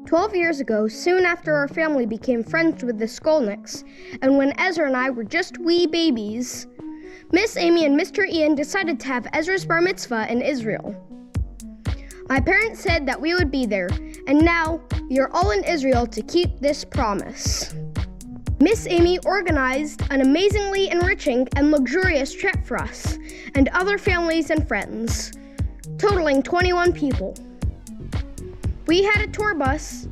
12 years ago, soon after our family became friends with the Skolnicks, and when Ezra and I were just wee babies, Miss Amy and Mr. Ian decided to have Ezra's bar mitzvah in Israel. My parents said that we would be there, and now we are all in Israel to keep this promise. Miss Amy organized an amazingly enriching and luxurious trip for us and other families and friends, totaling 21 people. We had a tour bus,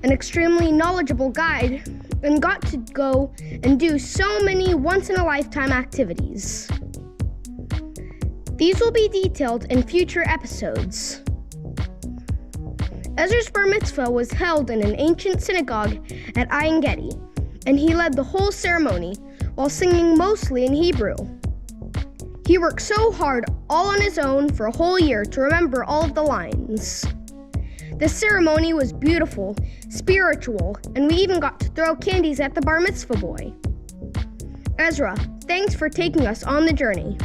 an extremely knowledgeable guide, and got to go and do so many once-in-a-lifetime activities. These will be detailed in future episodes. Ezra's bar mitzvah was held in an ancient synagogue at Ein Gedi, and he led the whole ceremony while singing mostly in Hebrew. He worked so hard all on his own for a whole year to remember all of the lines. The ceremony was beautiful, spiritual, and we even got to throw candies at the bar mitzvah boy. Ezra, thanks for taking us on the journey.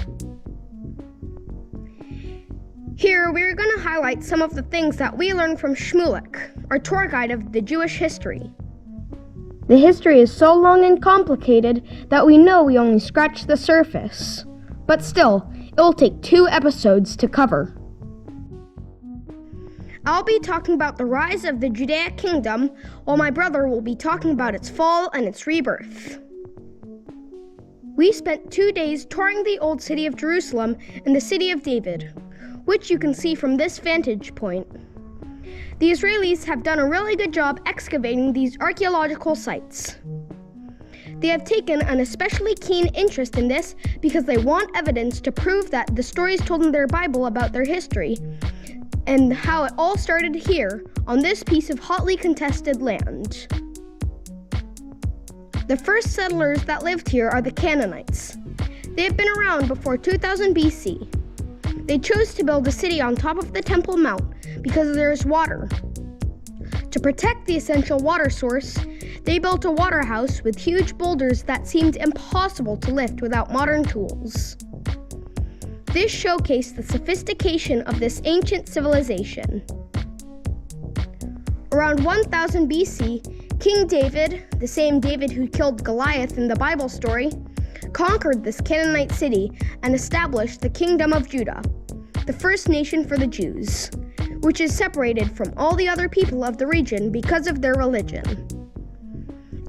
Here, we're going to highlight some of the things that we learned from Shmulik, our tour guide of the Jewish history. The history is so long and complicated that we know we only scratched the surface. But still, it will take 2 episodes to cover. I'll be talking about the rise of the Judea kingdom, while my brother will be talking about its fall and its rebirth. We spent 2 days touring the old city of Jerusalem and the city of David, which you can see from this vantage point. The Israelis have done a really good job excavating these archaeological sites. They have taken an especially keen interest in this because they want evidence to prove that the stories told in their Bible about their history and how it all started here on this piece of hotly contested land. The first settlers that lived here are the Canaanites. They have been around before 2000 BC. They chose to build a city on top of the Temple Mount because there is water. To protect the essential water source, they built a water house with huge boulders that seemed impossible to lift without modern tools. This showcased the sophistication of this ancient civilization. Around 1000 BC, King David, the same David who killed Goliath in the Bible story, conquered this Canaanite city and established the Kingdom of Judah, the first nation for the Jews, which is separated from all the other people of the region because of their religion.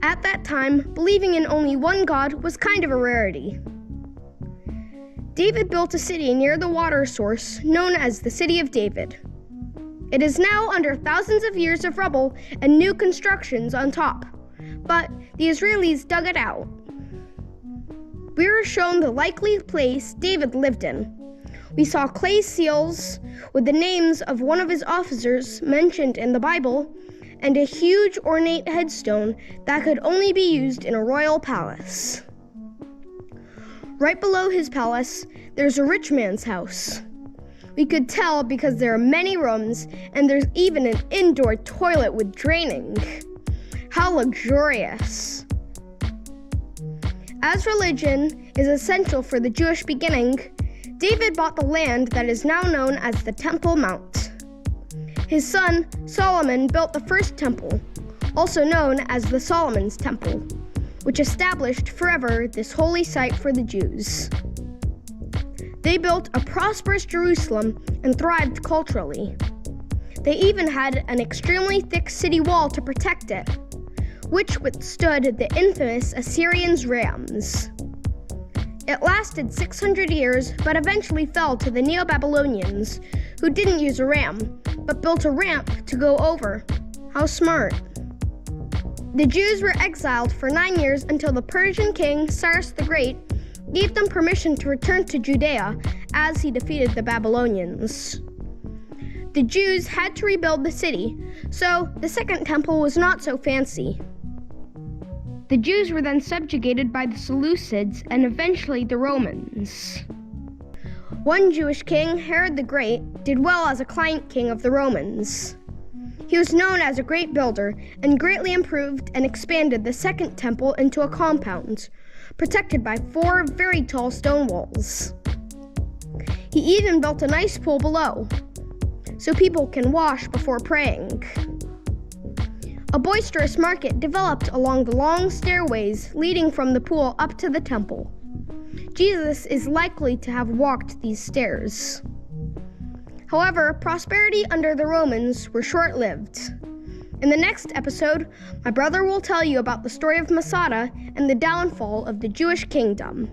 At that time, believing in only one God was kind of a rarity. David built a city near the water source known as the City of David. It is now under thousands of years of rubble and new constructions on top, but the Israelis dug it out. We were shown the likely place David lived in. We saw clay seals with the names of one of his officers mentioned in the Bible and a huge ornate headstone that could only be used in a royal palace. Right below his palace, there's a rich man's house. We could tell because there are many rooms and there's even an indoor toilet with draining. How luxurious! As religion is essential for the Jewish beginning, David bought the land that is now known as the Temple Mount. His son, Solomon, built the first temple, also known as the Solomon's Temple, which established forever this holy site for the Jews. They built a prosperous Jerusalem and thrived culturally. They even had an extremely thick city wall to protect it, which withstood the infamous Assyrians' rams. It lasted 600 years, but eventually fell to the Neo-Babylonians, who didn't use a ram, but built a ramp to go over. How smart. The Jews were exiled for 9 years until the Persian king Cyrus the Great gave them permission to return to Judea as he defeated the Babylonians. The Jews had to rebuild the city, so the second temple was not so fancy. The Jews were then subjugated by the Seleucids and eventually the Romans. One Jewish king, Herod the Great, did well as a client king of the Romans. He was known as a great builder and greatly improved and expanded the second temple into a compound, protected by 4 very tall stone walls. He even built a nice pool below, so people can wash before praying. A boisterous market developed along the long stairways leading from the pool up to the temple. Jesus is likely to have walked these stairs. However, prosperity under the Romans were short-lived. In the next episode, my brother will tell you about the story of Masada and the downfall of the Jewish kingdom.